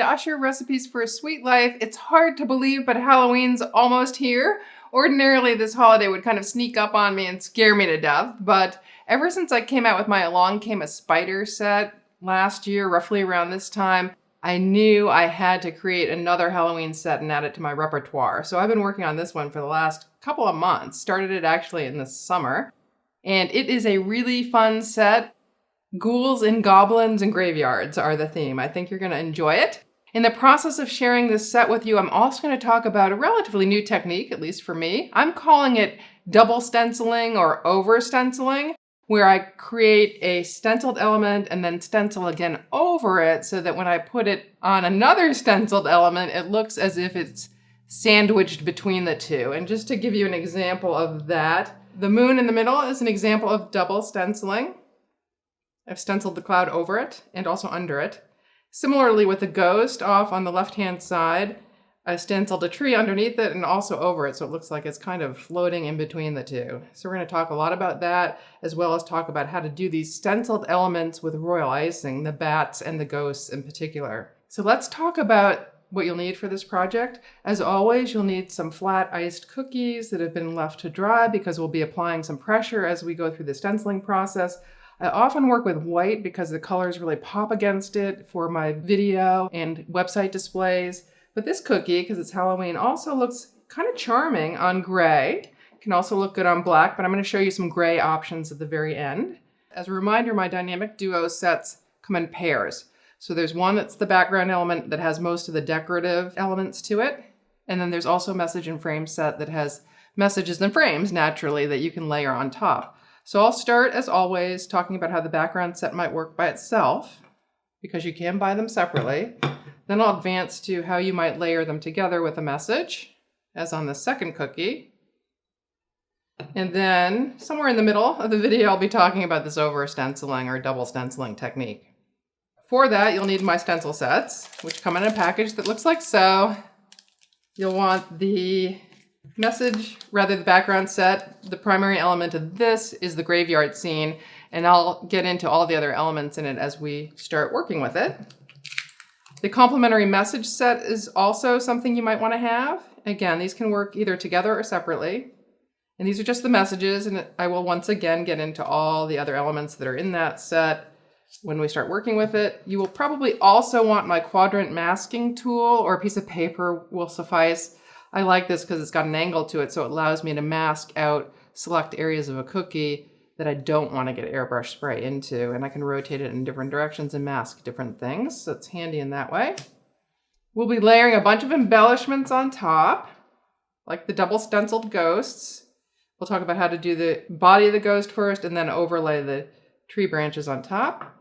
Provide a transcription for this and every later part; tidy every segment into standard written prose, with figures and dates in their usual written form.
JuliaMUsher, Recipes for a Sweet Life. It's hard to believe, but Halloween's almost here. Ordinarily, this holiday would kind of sneak up on me and scare me to death, but ever since I came out with my Along Came a Spider set last year, roughly around this time, I knew I had to create another Halloween set and add it to my repertoire. So I've been working on this one for the last couple of months. Started it actually in the summer, and it is a really fun set. Ghouls and goblins and graveyards are the theme. I think you're going to enjoy it. In the process of sharing this set with you, I'm also going to talk about a relatively new technique, at least for me. I'm calling it double stenciling or over stenciling, where I create a stenciled element and then stencil again over it so that when I put it on another stenciled element, it looks as if it's sandwiched between the two. And just to give you an example of that, the moon in the middle is an example of double stenciling. I've stenciled the cloud over it and also under it. Similarly with the ghost off on the left-hand side, I stenciled a tree underneath it and also over it, so it looks like it's kind of floating in between the two. So we're going to talk a lot about that, as well as talk about how to do these stenciled elements with royal icing, the bats and the ghosts in particular. So let's talk about what you'll need for this project. As always, you'll need some flat iced cookies that have been left to dry because we'll be applying some pressure as we go through the stenciling process. I often work with white because the colors really pop against it for my video and website displays. But this cookie, because it's Halloween, also looks kind of charming on gray. It can also look good on black, but I'm going to show you some gray options at the very end. As a reminder, my dynamic duo sets come in pairs. So there's one that's the background element that has most of the decorative elements to it. And then there's also a message and frame set that has messages and frames, naturally, that you can layer on top. So I'll start, as always, talking about how the background set might work by itself, because you can buy them separately. Then I'll advance to how you might layer them together with a message, as on the second cookie. And then, somewhere in the middle of the video, I'll be talking about this over stenciling or double stenciling technique. For that, you'll need my stencil sets, which come in a package that looks like so. You'll want the the background set. The primary element of this is the graveyard scene, and I'll get into all the other elements in it as we start working with it. The complementary message set is also something you might want to have. Again, these can work either together or separately. And these are just the messages, and I will once again get into all the other elements that are in that set when we start working with it. You will probably also want my quadrant masking tool, or a piece of paper will suffice. I like this because it's got an angle to it, so it allows me to mask out select areas of a cookie that I don't want to get airbrush spray into, and I can rotate it in different directions and mask different things, so it's handy in that way. We'll be layering a bunch of embellishments on top, like the double stenciled ghosts. We'll talk about how to do the body of the ghost first and then overlay the tree branches on top.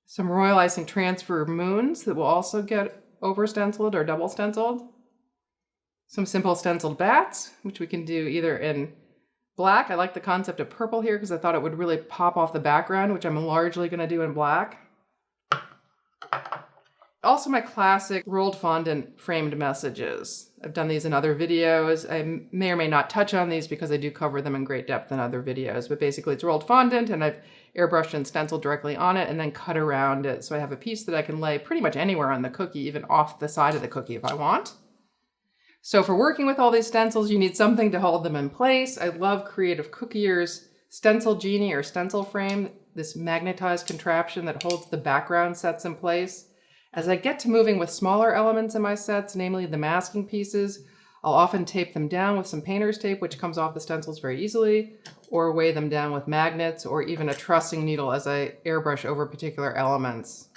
Some royal icing transfer moons that will also get over stenciled or double stenciled. Some simple stenciled bats, which we can do either in black. I like the concept of purple here because I thought it would really pop off the background, which I'm largely going to do in black. Also my classic rolled fondant framed messages. I've done these in other videos. I may or may not touch on these because I do cover them in great depth in other videos, but basically it's rolled fondant and I've airbrushed and stenciled directly on it and then cut around it. So I have a piece that I can lay pretty much anywhere on the cookie, even off the side of the cookie if I want. So for working with all these stencils, you need something to hold them in place. I love Creative Cookier's Stencil Genie or stencil frame, this magnetized contraption that holds the background sets in place. As I get to moving with smaller elements in my sets, namely the masking pieces, I'll often tape them down with some painter's tape, which comes off the stencils very easily, or weigh them down with magnets, or even a trussing needle as I airbrush over particular elements.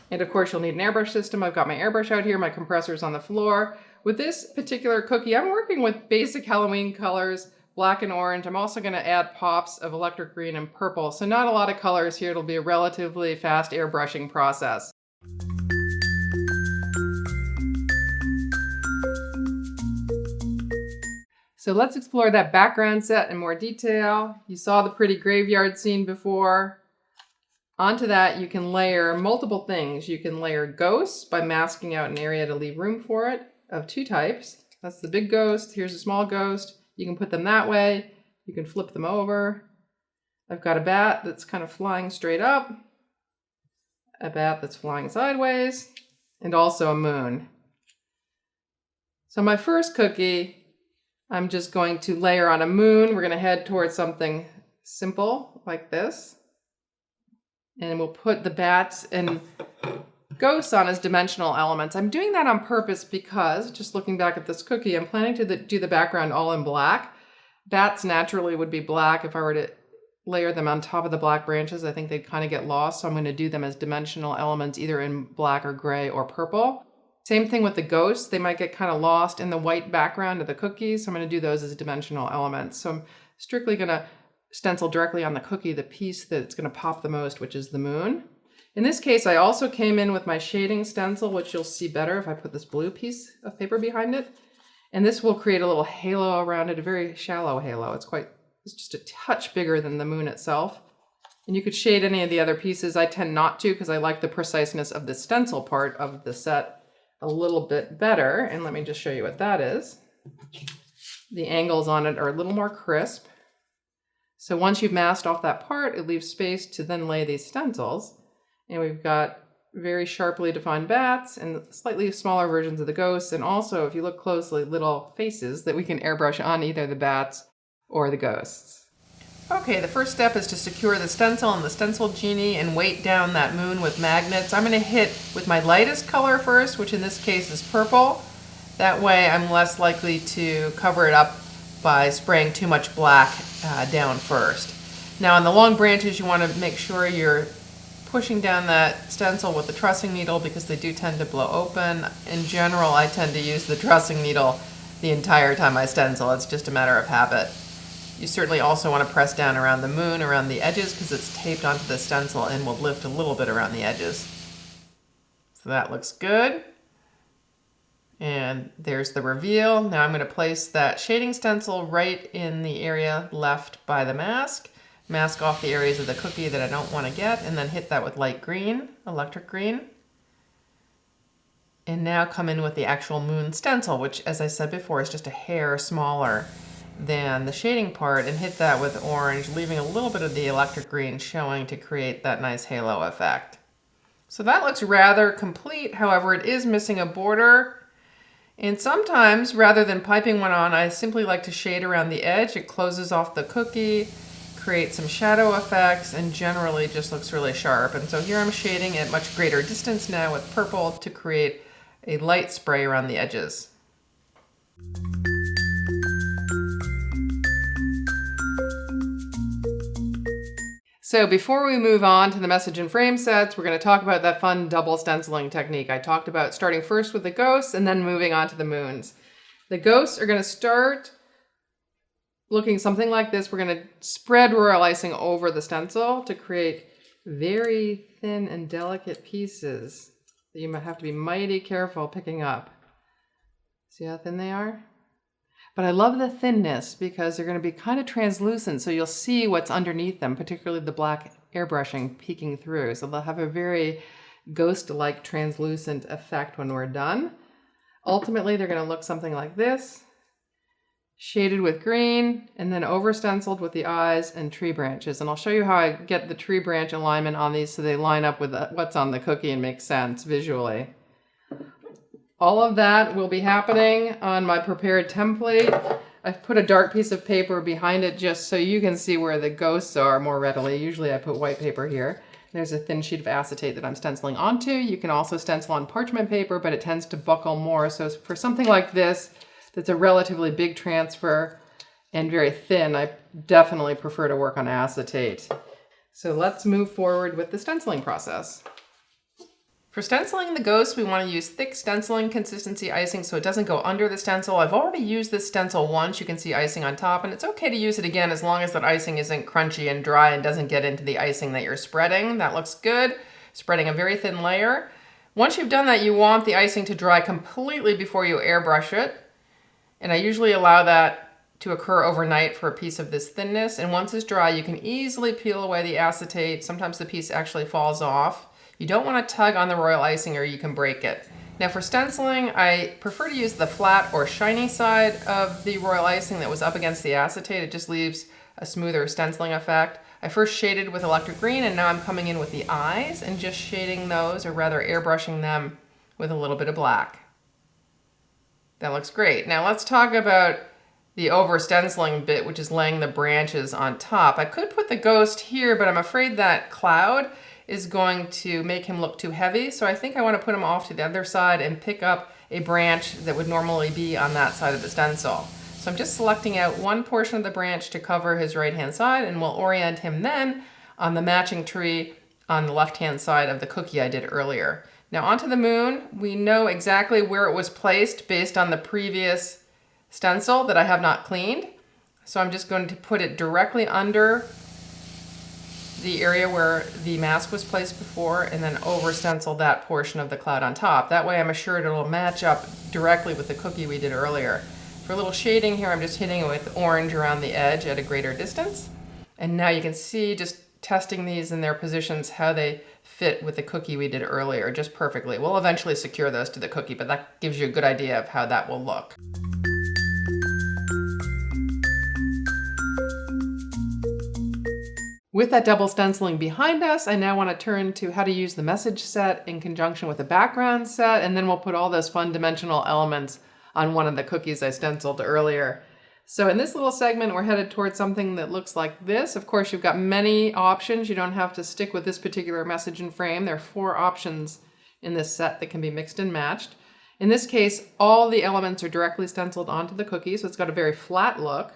And of course, you'll need an airbrush system. I've got my airbrush out here, my compressor's on the floor. With this particular cookie, I'm working with basic Halloween colors, black and orange. I'm also going to add pops of electric green and purple, so not a lot of colors here. It'll be a relatively fast airbrushing process. So let's explore that background set in more detail. You saw the pretty graveyard scene before. Onto that, you can layer multiple things. You can layer ghosts by masking out an area to leave room for it of two types. That's the big ghost. Here's a small ghost. You can put them that way. You can flip them over. I've got a bat that's kind of flying straight up. a bat that's flying sideways, and also a moon. So my first cookie, I'm just going to layer on a moon. We're going to head towards something simple like this. And we'll put the bats and ghosts on as dimensional elements. I'm doing that on purpose because, just looking back at this cookie, I'm planning to do the background all in black. Bats naturally would be black. If I were to layer them on top of the black branches, I think they'd kind of get lost. So I'm going to do them as dimensional elements, either in black or gray or purple. Same thing with the ghosts. They might get kind of lost in the white background of the cookies. So I'm going to do those as dimensional elements. So I'm strictly going to stencil directly on the cookie the piece that's going to pop the most, which is the moon. In this case, I also came in with my shading stencil, which you'll see better if I put this blue piece of paper behind it. And this will create a little halo around it, a very shallow halo. It's just a touch bigger than the moon itself. And you could shade any of the other pieces. I tend not to because I like the preciseness of the stencil part of the set a little bit better. And let me just show you what that is. The angles on it are a little more crisp. So once you've masked off that part, it leaves space to then lay these stencils. And we've got very sharply defined bats and slightly smaller versions of the ghosts. And also, if you look closely, little faces that we can airbrush on either the bats or the ghosts. Okay, the first step is to secure the stencil and the stencil genie and weight down that moon with magnets. I'm going to hit with my lightest color first, which in this case is purple. That way I'm less likely to cover it up by spraying too much black down first. Now on the long branches, you want to make sure you're pushing down that stencil with the trussing needle because they do tend to blow open. In general, I tend to use the trussing needle the entire time I stencil. It's just a matter of habit. You certainly also want to press down around the moon, around the edges, because it's taped onto the stencil and will lift a little bit around the edges. So that looks good. And there's the reveal. Now I'm going to place that shading stencil right in the area left by the mask. Mask off the areas of the cookie that I don't want to get, and then hit that with light green, electric green. And now come in with the actual moon stencil, which, as I said before, is just a hair smaller than the shading part, and hit that with orange, leaving a little bit of the electric green showing to create that nice halo effect. So that looks rather complete. However, it is missing a border. And sometimes, rather than piping one on, I simply like to shade around the edge. It closes off the cookie, creates some shadow effects, and generally just looks really sharp. And so here I'm shading at much greater distance now with purple to create a light spray around the edges. So before we move on to the message and frame sets, we're going to talk about that fun double stenciling technique. I talked about starting first with the ghosts and then moving on to the moons. The ghosts are going to start looking something like this. We're going to spread royal icing over the stencil to create very thin and delicate pieces that you might have to be mighty careful picking up. See how thin they are? But I love the thinness because they're going to be kind of translucent, so you'll see what's underneath them, particularly the black airbrushing peeking through. So they'll have a very ghost-like translucent effect when we're done. Ultimately, they're going to look something like this, shaded with green, and then over-stenciled with the eyes and tree branches. And I'll show you how I get the tree branch alignment on these so they line up with what's on the cookie and make sense visually. All of that will be happening on my prepared template. I've put a dark piece of paper behind it just so you can see where the ghosts are more readily. Usually I put white paper here. There's a thin sheet of acetate that I'm stenciling onto. You can also stencil on parchment paper, but it tends to buckle more. So for something like this, that's a relatively big transfer and very thin, I definitely prefer to work on acetate. So let's move forward with the stenciling process. For stenciling the ghosts, we want to use thick stenciling consistency icing so it doesn't go under the stencil. I've already used this stencil once. You can see icing on top, and it's okay to use it again as long as that icing isn't crunchy and dry and doesn't get into the icing that you're spreading. That looks good. Spreading a very thin layer. Once you've done that, you want the icing to dry completely before you airbrush it. And I usually allow that to occur overnight for a piece of this thinness. And once it's dry, you can easily peel away the acetate. Sometimes the piece actually falls off. You don't want to tug on the royal icing or you can break it. Now for stenciling, I prefer to use the flat or shiny side of the royal icing that was up against the acetate. It just leaves a smoother stenciling effect. I first shaded with electric green, and now I'm coming in with the eyes and just shading those, or rather airbrushing them with a little bit of black. That looks great. Now let's talk about the over stenciling bit, which is laying the branches on top. I could put the ghost here, but I'm afraid that cloud is going to make him look too heavy. So I think I want to put him off to the other side and pick up a branch that would normally be on that side of the stencil. So I'm just selecting out one portion of the branch to cover his right-hand side, and we'll orient him then on the matching tree on the left-hand side of the cookie I did earlier. Now onto the moon, we know exactly where it was placed based on the previous stencil that I have not cleaned. So I'm just going to put it directly under the area where the mask was placed before, and then over stencil that portion of the cloud on top. That way I'm assured it'll match up directly with the cookie we did earlier. For a little shading here, I'm just hitting it with orange around the edge at a greater distance. And now you can see, just testing these in their positions, how they fit with the cookie we did earlier, just perfectly. We'll eventually secure those to the cookie, but that gives you a good idea of how that will look. With that double stenciling behind us, I now want to turn to how to use the message set in conjunction with the background set, and then we'll put all those fun dimensional elements on one of the cookies I stenciled earlier. So in this little segment, we're headed towards something that looks like this. Of course, you've got many options. You don't have to stick with this particular message and frame. There are 4 options in this set that can be mixed and matched. In this case, all the elements are directly stenciled onto the cookie, so it's got a very flat look.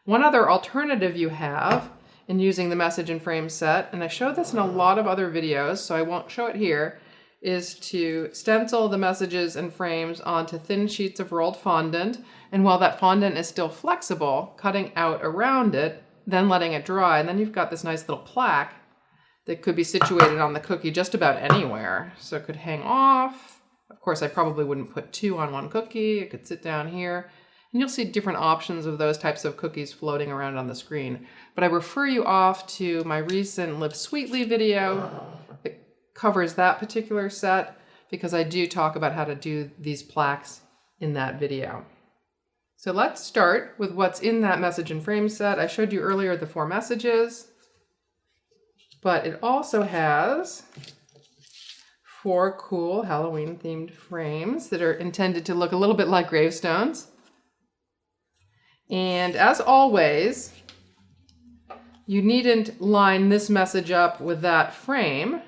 One other alternative you have in using the message and frame set, and I showed this in a lot of other videos, so I won't show it here, is to stencil the messages and frames onto thin sheets of rolled fondant, and while that fondant is still flexible, cutting out around it, then letting it dry, and then you've got this nice little plaque that could be situated on the cookie just about anywhere. So it could hang off. Of course, I probably wouldn't put 2 on one cookie. It could sit down here, and you'll see different options of those types of cookies floating around on the screen. But I refer you off to my recent Live Sweetly video that covers that particular set, because I do talk about how to do these plaques in that video. So let's start with what's in that message and frame set. I showed you earlier the 4 messages, but it also has 4 cool Halloween themed frames that are intended to look a little bit like gravestones. And as always, you needn't line this message up with that frame.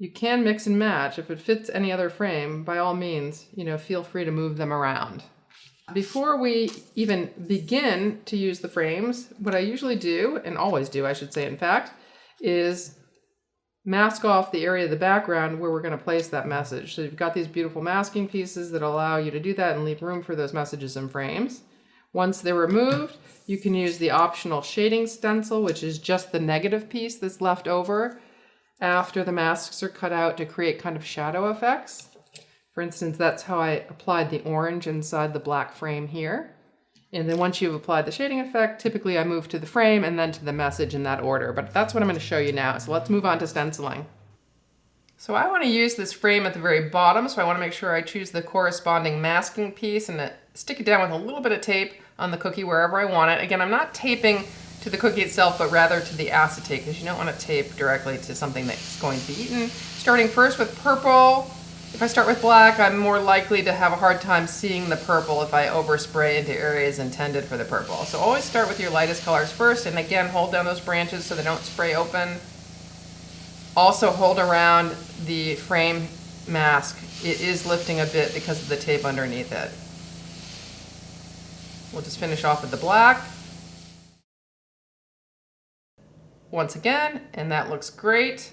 You can mix and match. If it fits any other frame, by all means, feel free to move them around. Before we even begin to use the frames, what I usually do, and always do, I should say, in fact, is mask off the area of the background where we're going to place that message. So you've got these beautiful masking pieces that allow you to do that and leave room for those messages and frames. Once they're removed, you can use the optional shading stencil, which is just the negative piece that's left over after the masks are cut out, to create kind of shadow effects. For instance, that's how I applied the orange inside the black frame here. And then once you've applied the shading effect, typically I move to the frame and then to the message in that order. But that's what I'm going to show you now. So let's move on to stenciling. So I want to use this frame at the very bottom, so I want to make sure I choose the corresponding masking piece and stick it down with a little bit of tape on the cookie wherever I want it. Again, I'm not taping to the cookie itself, but rather to the acetate, because you don't want to tape directly to something that's going to be eaten. Starting first with purple. If I start with black, I'm more likely to have a hard time seeing the purple if I overspray into areas intended for the purple. So always start with your lightest colors first, and again, hold down those branches so they don't spray open. Also hold around the frame mask. It is lifting a bit because of the tape underneath it. We'll just finish off with the black. Once again, and that looks great.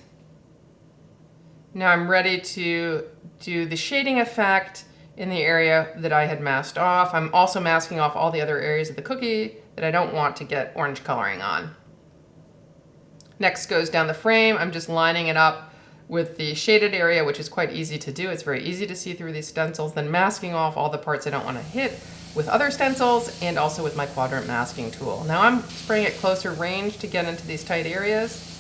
Now I'm ready to do the shading effect in the area that I had masked off. I'm also masking off all the other areas of the cookie that I don't want to get orange coloring on. Next goes down the frame. I'm just lining it up with the shaded area, which is quite easy to do. It's very easy to see through these stencils, then masking off all the parts I don't want to hit with other stencils and also with my quadrant masking tool. Now I'm spraying at closer range to get into these tight areas,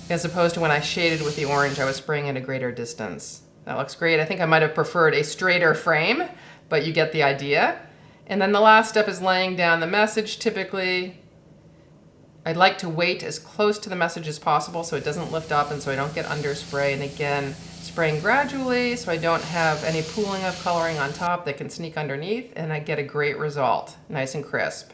as opposed to when I shaded with the orange, I was spraying at a greater distance. That looks great. I think I might have preferred a straighter frame, but you get the idea. And then the last step is laying down the message. Typically, I'd like to wait as close to the message as possible so it doesn't lift up and so I don't get underspray. And again, spraying gradually so I don't have any pooling of coloring on top that can sneak underneath, and I get a great result, nice and crisp.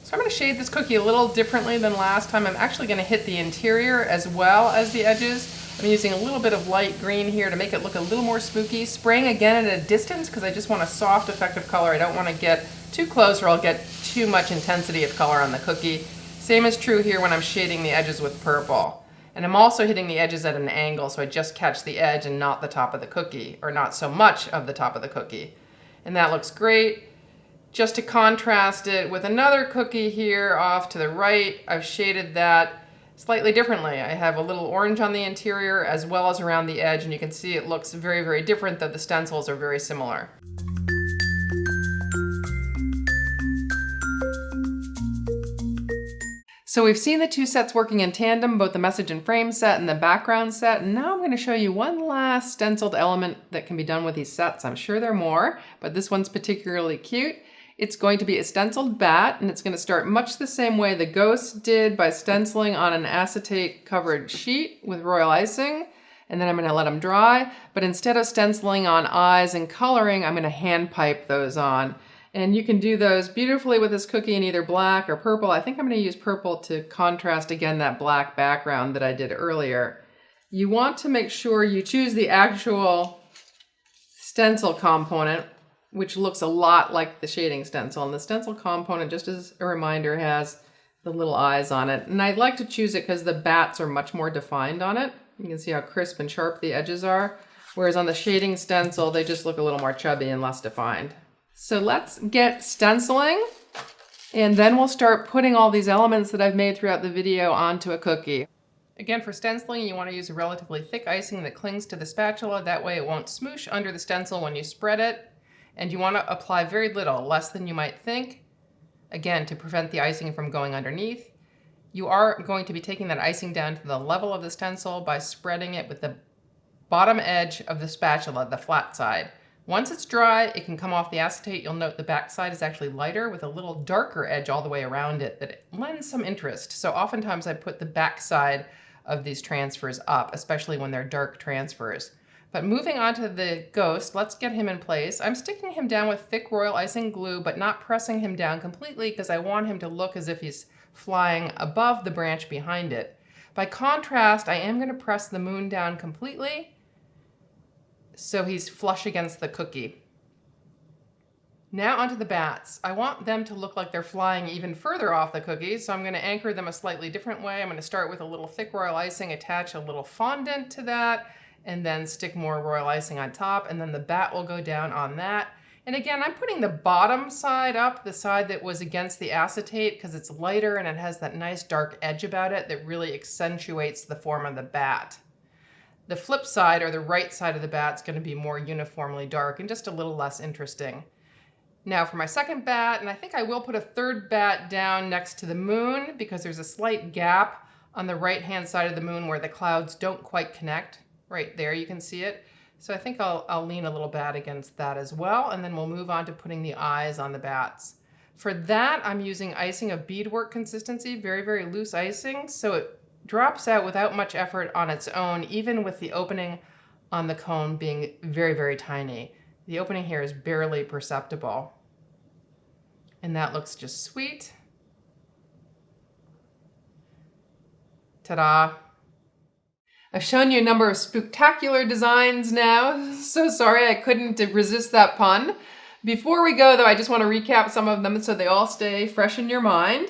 So I'm going to shade this cookie a little differently than last time. I'm actually going to hit the interior as well as the edges. I'm using a little bit of light green here to make it look a little more spooky. Spraying again at a distance because I just want a soft effect of color. I don't want to get too close or I'll get too much intensity of color on the cookie. Same is true here when I'm shading the edges with purple. And I'm also hitting the edges at an angle so I just catch the edge and not the top of the cookie, or not so much of the top of the cookie. And that looks great. Just to contrast it with another cookie here off to the right, I've shaded that slightly differently. I have a little orange on the interior as well as around the edge, and you can see it looks very, very different, though the stencils are very similar. So we've seen the two sets working in tandem, both the message and frame set and the background set, and now I'm going to show you one last stenciled element that can be done with these sets. I'm sure there are more, but this one's particularly cute. It's going to be a stenciled bat, and it's going to start much the same way the Ghost did, by stenciling on an acetate covered sheet with royal icing, and then I'm going to let them dry. But instead of stenciling on eyes and coloring, I'm going to hand pipe those on. And you can do those beautifully with this cookie in either black or purple. I think I'm going to use purple to contrast again that black background that I did earlier. You want to make sure you choose the actual stencil component, which looks a lot like the shading stencil. And the stencil component, just as a reminder, has the little eyes on it. And I'd like to choose it because the bats are much more defined on it. You can see how crisp and sharp the edges are. Whereas on the shading stencil, they just look a little more chubby and less defined. So let's get stenciling, and then we'll start putting all these elements that I've made throughout the video onto a cookie. Again, for stenciling, you want to use a relatively thick icing that clings to the spatula. That way it won't smoosh under the stencil when you spread it. And you want to apply very little, less than you might think, again, to prevent the icing from going underneath. You are going to be taking that icing down to the level of the stencil by spreading it with the bottom edge of the spatula, the flat side. Once it's dry, it can come off the acetate. You'll note the back side is actually lighter with a little darker edge all the way around it that lends some interest. So oftentimes I put the back side of these transfers up, especially when they're dark transfers. But moving on to the Ghost, let's get him in place. I'm sticking him down with thick royal icing glue, but not pressing him down completely because I want him to look as if he's flying above the branch behind it. By contrast, I am going to press the moon down completely so he's flush against the cookie. Now onto the bats. I want them to look like they're flying even further off the cookie, so I'm going to anchor them a slightly different way. I'm going to start with a little thick royal icing, attach a little fondant to that, and then stick more royal icing on top, and then the bat will go down on that. And again, I'm putting the bottom side up, the side that was against the acetate, because it's lighter and it has that nice dark edge about it that really accentuates the form of the bat. The flip side, or the right side of the bat, is going to be more uniformly dark and just a little less interesting. Now for my second bat, and I think I will put a third bat down next to the moon because there's a slight gap on the right-hand side of the moon where the clouds don't quite connect. Right there, you can see it. So I think I'll lean a little bat against that as well, and then we'll move on to putting the eyes on the bats. For that, I'm using icing of beadwork consistency, very, very loose icing, so it drops out without much effort on its own, even with the opening on the cone being very, very tiny. The opening here is barely perceptible. And that looks just sweet. Ta-da! I've shown you a number of spooktacular designs now. So sorry I couldn't resist that pun. Before we go though, I just want to recap some of them so they all stay fresh in your mind.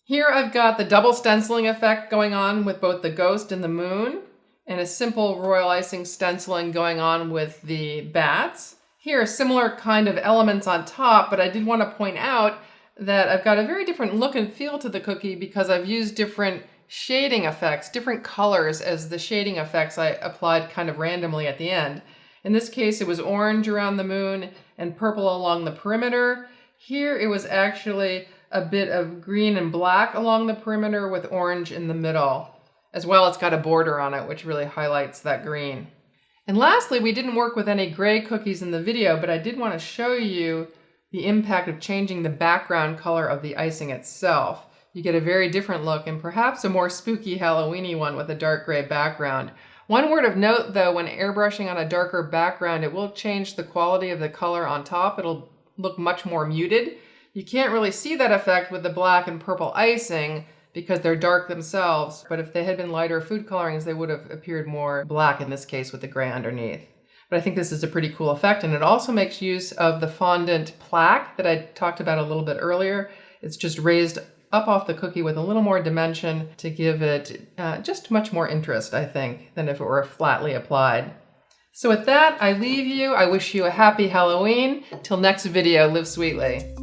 Here I've got the double stenciling effect going on with both the Ghost and the moon, and a simple royal icing stenciling going on with the bats. Here are similar kind of elements on top, but I did want to point out that I've got a very different look and feel to the cookie because I've used different shading effects, different colors as the shading effects I applied kind of randomly at the end. In this case, it was orange around the moon and purple along the perimeter. Here it was actually a bit of green and black along the perimeter with orange in the middle. As well, it's got a border on it, which really highlights that green. And lastly, we didn't work with any gray cookies in the video, but I did want to show you the impact of changing the background color of the icing itself. You get a very different look and perhaps a more spooky Halloweeny one with a dark gray background. One word of note though, when airbrushing on a darker background, it will change the quality of the color on top. It'll look much more muted. You can't really see that effect with the black and purple icing because they're dark themselves, but if they had been lighter food colorings, they would have appeared more black in this case with the gray underneath. But I think this is a pretty cool effect, and it also makes use of the fondant plaque that I talked about a little bit earlier. It's just raised up off the cookie with a little more dimension to give it just much more interest, I think, than if it were flatly applied. So with that, I leave you. I wish you a happy Halloween. Till next video, live sweetly.